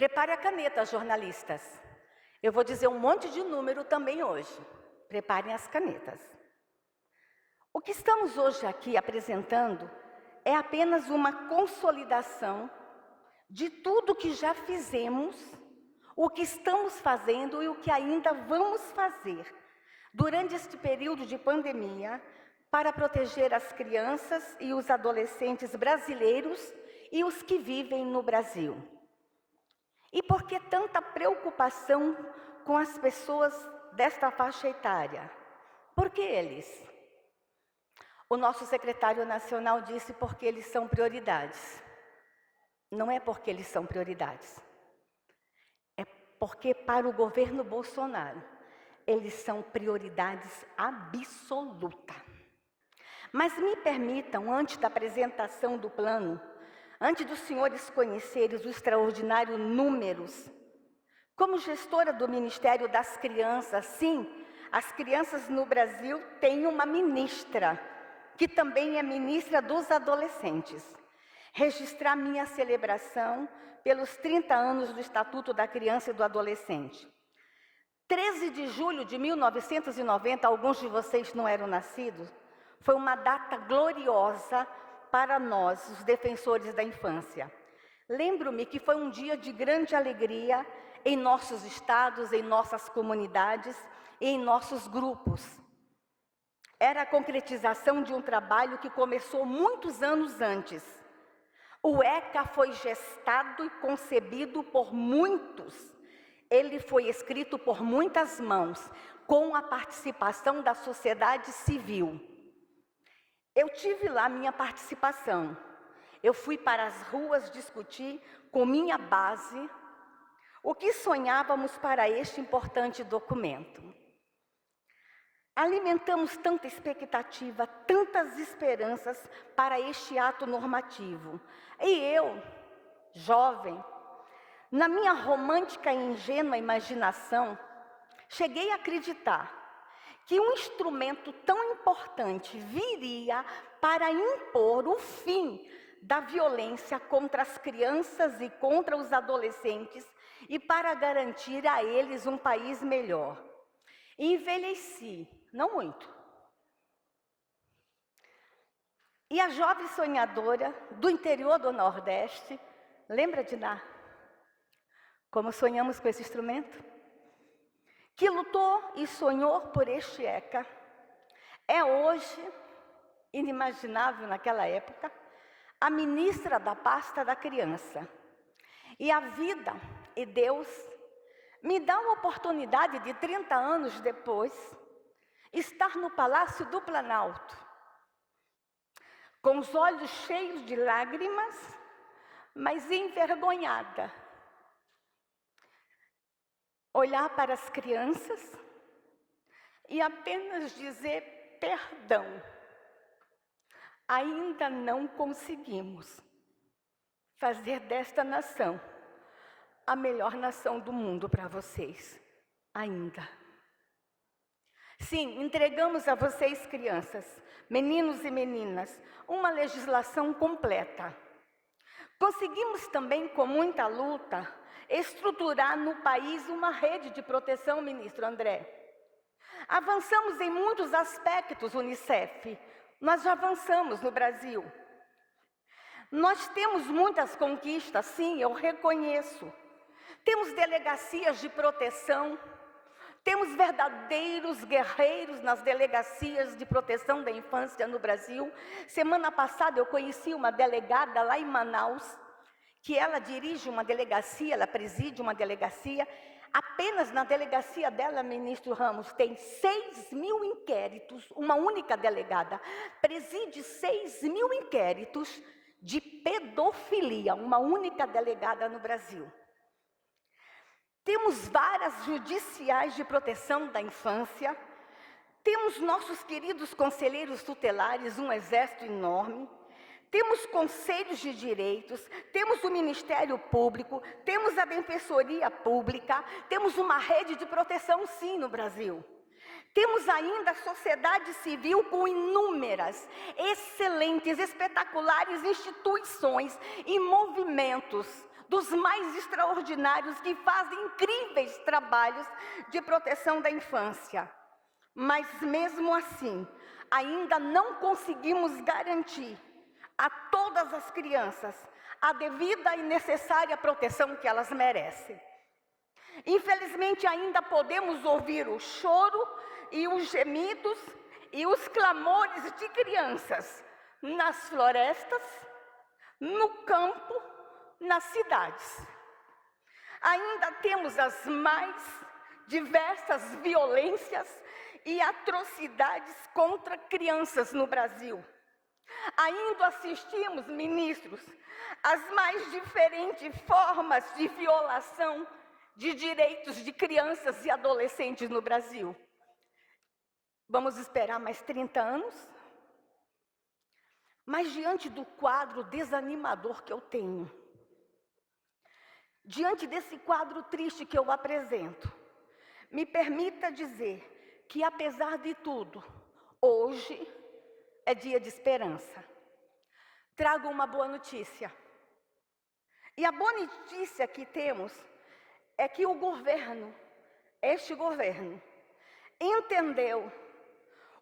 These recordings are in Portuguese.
Prepare a caneta, jornalistas. Eu vou dizer um monte de número também hoje. Preparem as canetas. O que estamos hoje aqui apresentando é apenas uma consolidação de tudo que já fizemos, o que estamos fazendo e o que ainda vamos fazer durante este período de pandemia para proteger as crianças e os adolescentes brasileiros e os que vivem no Brasil. E por que tanta preocupação com as pessoas desta faixa etária? Por que eles? O nosso secretário nacional disse porque eles são prioridades. Não é porque eles são prioridades. É porque para o governo Bolsonaro, eles são prioridades absoluta. Mas me permitam, antes da apresentação do plano, antes dos senhores conhecerem os extraordinários números, como gestora do Ministério das Crianças, sim, as crianças no Brasil têm uma ministra, que também é ministra dos adolescentes. Registrar minha celebração pelos 30 anos do Estatuto da Criança e do Adolescente. 13 de julho de 1990, alguns de vocês não eram nascidos, foi uma data gloriosa para nós, os defensores da infância. Lembro-me que foi um dia de grande alegria em nossos estados, em nossas comunidades e em nossos grupos. Era a concretização de um trabalho que começou muitos anos antes. O ECA foi gestado e concebido por muitos. Ele foi escrito por muitas mãos, com a participação da sociedade civil. Eu tive lá minha participação. Eu fui para as ruas discutir com minha base o que sonhávamos para este importante documento. Alimentamos tanta expectativa, tantas esperanças para este ato normativo. E eu, jovem, na minha romântica e ingênua imaginação, cheguei a acreditar que um instrumento tão importante viria para impor o fim da violência contra as crianças e contra os adolescentes e para garantir a eles um país melhor. Envelheci, não muito. E a jovem sonhadora do interior do Nordeste, lembra de Ná? Como sonhamos com esse instrumento? Que lutou e sonhou por este ECA, é hoje, inimaginável naquela época, a ministra da pasta da criança. E a vida e Deus me dá uma oportunidade de 30 anos depois, estar no Palácio do Planalto, com os olhos cheios de lágrimas, mas envergonhada. Olhar para as crianças e apenas dizer perdão. Ainda não conseguimos fazer desta nação a melhor nação do mundo para vocês. Ainda. Sim, entregamos a vocês, crianças, meninos e meninas, uma legislação completa. Conseguimos também, com muita luta, estruturar no país uma rede de proteção, ministro André. Avançamos em muitos aspectos, Unicef. Nós já avançamos no Brasil. Nós temos muitas conquistas, sim, eu reconheço. Temos delegacias de proteção, temos verdadeiros guerreiros nas delegacias de proteção da infância no Brasil. Semana passada eu conheci uma delegada lá em Manaus, que ela dirige uma delegacia, ela preside uma delegacia. Apenas na delegacia dela, ministro Ramos, tem 6.000 inquéritos, uma única delegada preside 6.000 inquéritos de pedofilia, uma única delegada no Brasil. Temos varas judiciais de proteção da infância, temos nossos queridos conselheiros tutelares, um exército enorme, temos conselhos de direitos, temos o Ministério Público, temos a Defensoria Pública, temos uma rede de proteção, sim, no Brasil. Temos ainda a sociedade civil com inúmeras, excelentes, espetaculares instituições e movimentos dos mais extraordinários que fazem incríveis trabalhos de proteção da infância. Mas mesmo assim, ainda não conseguimos garantir a todas as crianças a devida e necessária proteção que elas merecem. Infelizmente, ainda podemos ouvir o choro e os gemidos e os clamores de crianças nas florestas, no campo, nas cidades. Ainda temos as mais diversas violências e atrocidades contra crianças no Brasil. Ainda assistimos, ministros, às mais diferentes formas de violação de direitos de crianças e adolescentes no Brasil. Vamos esperar mais 30 anos? Mas diante do quadro desanimador que eu tenho, diante desse quadro triste que eu apresento, me permita dizer que, apesar de tudo, hoje é dia de esperança. Trago uma boa notícia. E a boa notícia que temos é que o governo, este governo, entendeu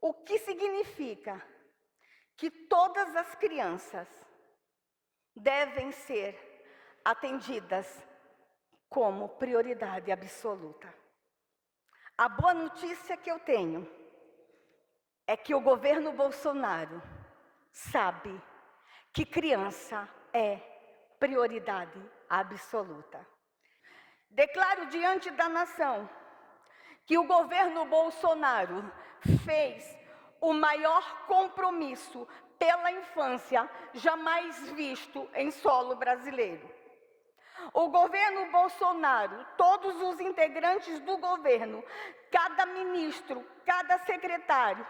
o que significa que todas as crianças devem ser atendidas como prioridade absoluta. A boa notícia que eu tenho é que o governo Bolsonaro sabe que criança é prioridade absoluta. Declaro diante da nação que o governo Bolsonaro fez o maior compromisso pela infância jamais visto em solo brasileiro. O governo Bolsonaro, todos os integrantes do governo, cada ministro, cada secretário,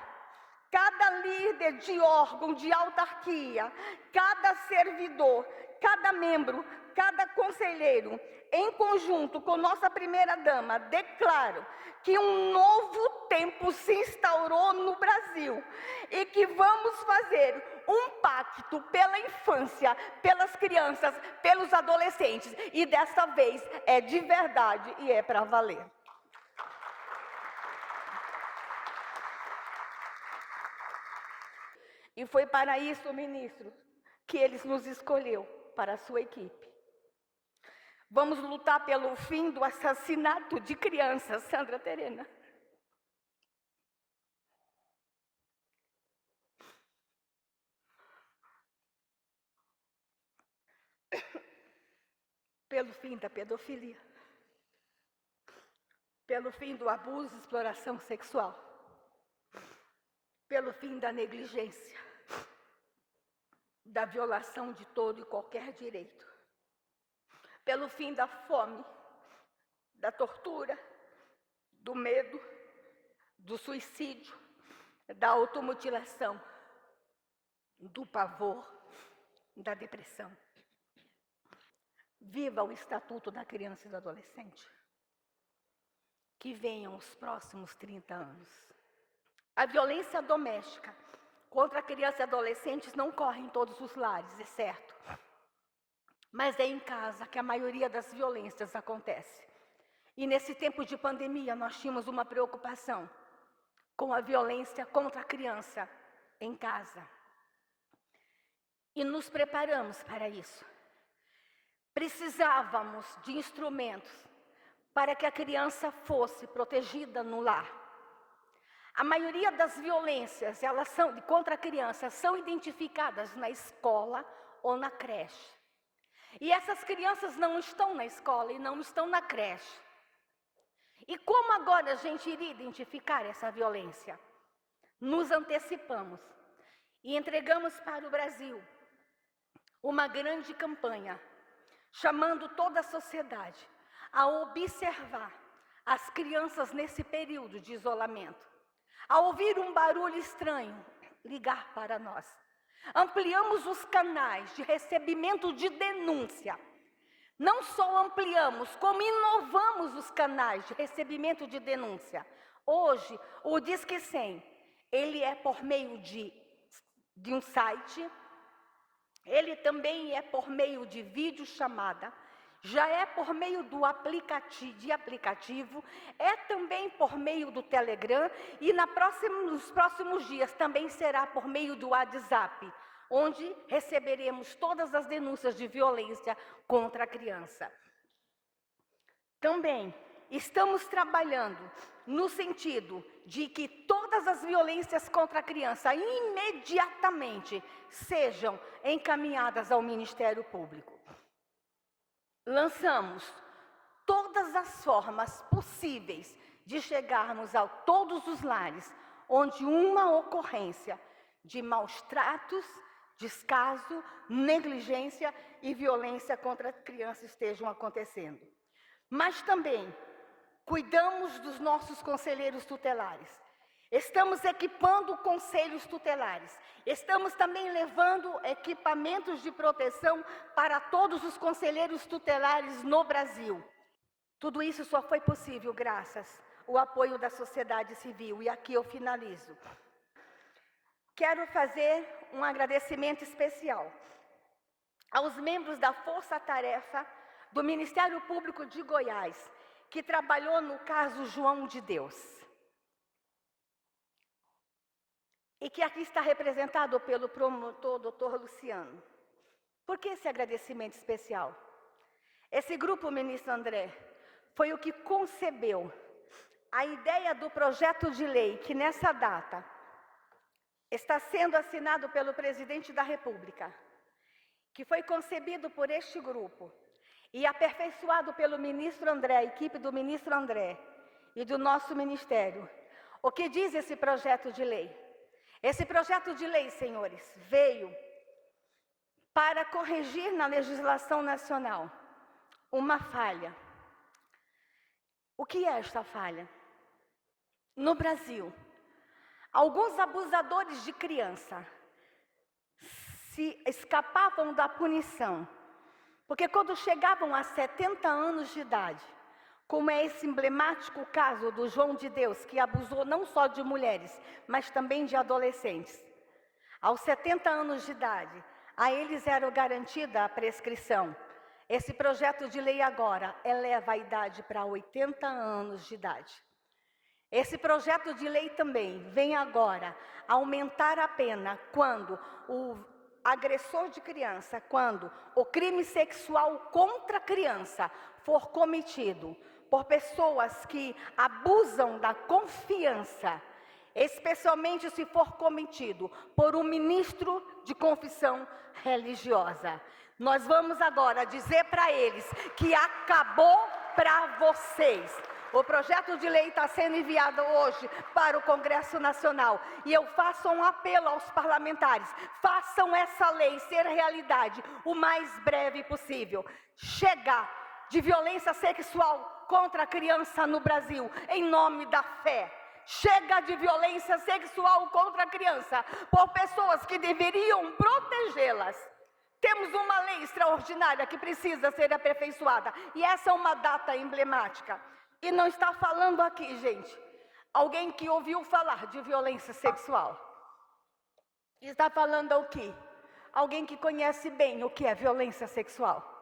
cada líder de órgão, de autarquia, cada servidor, cada membro, cada conselheiro, em conjunto com nossa primeira-dama, declaro que um novo tempo se instaurou no Brasil e que vamos fazer um pacto pela infância, pelas crianças, pelos adolescentes. E dessa vez é de verdade e é para valer. E foi para isso, ministro, que eles nos escolheu para a sua equipe. Vamos lutar pelo fim do assassinato de crianças, Sandra Terena. Pelo fim da pedofilia. Pelo fim do abuso e exploração sexual. Pelo fim da negligência. Da violação de todo e qualquer direito. Pelo fim da fome, da tortura, do medo, do suicídio, da automutilação, do pavor, da depressão. Viva o Estatuto da Criança e do Adolescente. Que venham os próximos 30 anos. A violência doméstica contra crianças e adolescentes não corre em todos os lares, é certo. Mas é em casa que a maioria das violências acontece. E nesse tempo de pandemia, nós tínhamos uma preocupação com a violência contra a criança em casa. E nos preparamos para isso. Precisávamos de instrumentos para que a criança fosse protegida no lar. A maioria das violências contra a criança são identificadas na escola ou na creche. E essas crianças não estão na escola e não estão na creche. E como agora a gente iria identificar essa violência? Nos antecipamos e entregamos para o Brasil uma grande campanha, chamando toda a sociedade a observar as crianças nesse período de isolamento. Ao ouvir um barulho estranho, ligar para nós. Ampliamos os canais de recebimento de denúncia. Não só ampliamos, como inovamos os canais de recebimento de denúncia. Hoje, o Disque 100, ele é por meio de um site, ele também é por meio de videochamada já é por meio do aplicativo, é também por meio do Telegram e nos próximos dias também será por meio do WhatsApp, onde receberemos todas as denúncias de violência contra a criança. Também estamos trabalhando no sentido de que todas as violências contra a criança imediatamente sejam encaminhadas ao Ministério Público. Lançamos todas as formas possíveis de chegarmos a todos os lares onde uma ocorrência de maus tratos, descaso, negligência e violência contra a criança estejam acontecendo. Mas também cuidamos dos nossos conselheiros tutelares. Estamos equipando conselhos tutelares. Estamos também levando equipamentos de proteção para todos os conselheiros tutelares no Brasil. Tudo isso só foi possível graças ao apoio da sociedade civil. E aqui eu finalizo. Quero fazer um agradecimento especial aos membros da Força Tarefa do Ministério Público de Goiás, que trabalhou no caso João de Deus. E que aqui está representado pelo promotor, Dr. Luciano. Por que esse agradecimento especial? Esse grupo, ministro André, foi o que concebeu a ideia do projeto de lei que nessa data está sendo assinado pelo presidente da República, que foi concebido por este grupo e aperfeiçoado pelo ministro André, a equipe do ministro André e do nosso ministério. O que diz esse projeto de lei? Esse projeto de lei, senhores, veio para corrigir na legislação nacional uma falha. O que é esta falha? No Brasil, alguns abusadores de criança se escapavam da punição, porque quando chegavam a 70 anos de idade, como é esse emblemático caso do João de Deus, que abusou não só de mulheres, mas também de adolescentes. Aos 70 anos de idade, a eles era garantida a prescrição. Esse projeto de lei agora eleva a idade para 80 anos de idade. Esse projeto de lei também vem agora aumentar a pena quando o agressor de criança, quando o crime sexual contra a criança for cometido por pessoas que abusam da confiança, especialmente se for cometido por um ministro de confissão religiosa. Nós vamos agora dizer para eles que acabou para vocês. O projeto de lei está sendo enviado hoje para o Congresso Nacional. E eu faço um apelo aos parlamentares. Façam essa lei ser realidade o mais breve possível. Chega de violência sexual contra a criança no Brasil, em nome da fé. Chega de violência sexual contra a criança por pessoas que deveriam protegê-las. Temos uma lei extraordinária que precisa ser aperfeiçoada. E essa é uma data emblemática. E não está falando aqui, gente, alguém que ouviu falar de violência sexual. Está falando o quê? Alguém que conhece bem o que é violência sexual.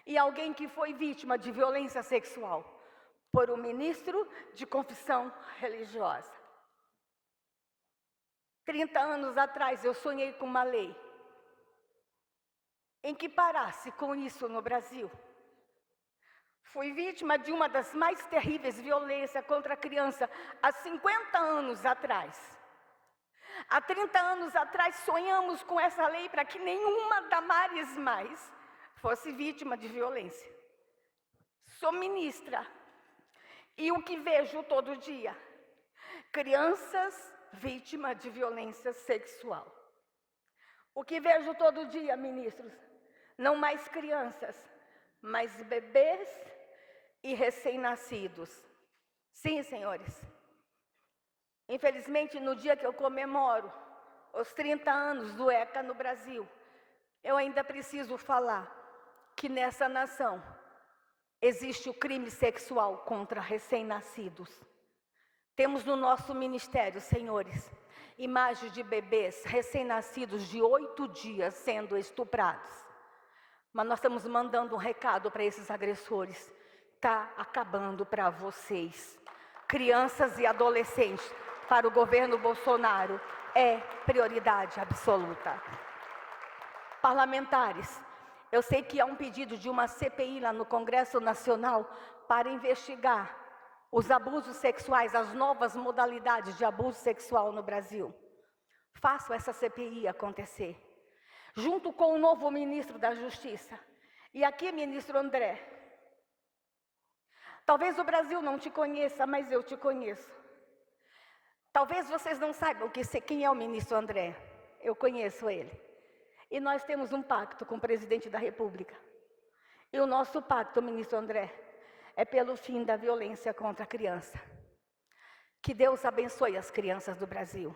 E alguém que foi vítima de violência sexual por um ministro de confissão religiosa. 30 anos atrás eu sonhei com uma lei em que parasse com isso no Brasil. Fui vítima de uma das mais terríveis violências contra a criança há 50 anos atrás. Há 30 anos atrás sonhamos com essa lei para que nenhuma Damares mais fosse vítima de violência. Sou ministra e o que vejo todo dia? Crianças vítimas de violência sexual. O que vejo todo dia, ministros? Não mais crianças, mas bebês e recém-nascidos. Sim, senhores. Infelizmente, no dia que eu comemoro os 30 anos do ECA no Brasil, eu ainda preciso falar que nessa nação existe o crime sexual contra recém-nascidos. Temos no nosso ministério, senhores, imagens de bebês recém-nascidos de 8 dias sendo estuprados. Mas nós estamos mandando um recado para esses agressores. Está acabando para vocês. Crianças e adolescentes, para o governo Bolsonaro, é prioridade absoluta. Parlamentares, eu sei que há um pedido de uma CPI lá no Congresso Nacional para investigar os abusos sexuais, as novas modalidades de abuso sexual no Brasil. Façam essa CPI acontecer, junto com o novo ministro da Justiça. E aqui, ministro André, talvez o Brasil não te conheça, mas eu te conheço. Talvez vocês não saibam quem é o ministro André. Eu conheço ele. E nós temos um pacto com o presidente da República. E o nosso pacto, ministro André, é pelo fim da violência contra a criança. Que Deus abençoe as crianças do Brasil.